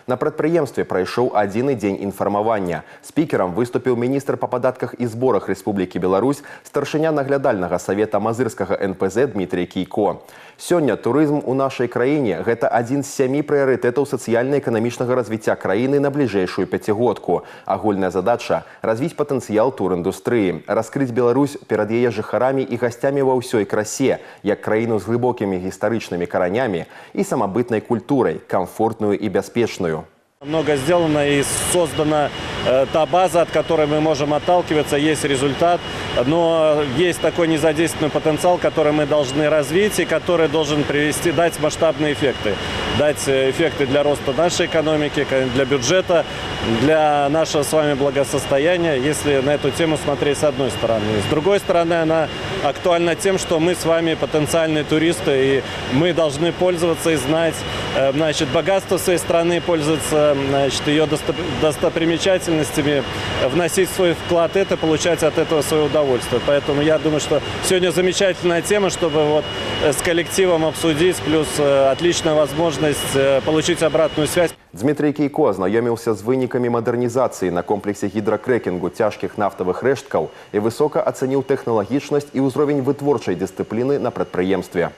На прадпрыемстве прайшоў адзіны дзень інфармавання. Спікерам выступіў міністр па падатках і зборах Рэспублікі Беларусь, старшыня наглядальнага савета мазырскага НПЗ Дмітрый Кійко. Сёння турызм у нашай краіне – гэта адзін з 7 прыярытэтаў сацыяльна-эканамічнага развіцця краіны на бліжэйшую пяцігодку. Агульная задача – развіць патэнцыял туріндустрыі, раскрыць Беларусь перад яе жыхарамі і гасцямі ва ўсёй красе, як краіну з глыбокімі гістарычнымі каранямі і самабытнай культурай, комфортную и бяспечную. Много сделано и создана та база, от которой мы можем отталкиваться, есть результат, но есть такой незадействованный потенциал, который мы должны развить и который должен дать масштабные эффекты. Дать эффекты для роста нашей экономики, для бюджета, для нашего с вами благосостояния, если на эту тему смотреть с одной стороны. С другой стороны, она актуальна тем, что мы с вами потенциальные туристы, и мы должны пользоваться и знать, значит, богатство своей страны, пользоваться, значит, ее достопримечательностями, вносить свой вклад, это получать от этого свое удовольствие. Поэтому я думаю, что сегодня замечательная тема, чтобы вот с коллективом обсудить, плюс отличная возможность получить обратную связь. Дмітрый Кійко ознайоміўся з вынікамі мадэрнізацыі на комплексе гідракрэкінгу цяжкіх нафтавых рэшткаў і высока ацаніў тэхналагічнасць і ўзровень вытворчай дысцыпліны на прадпрыемстве.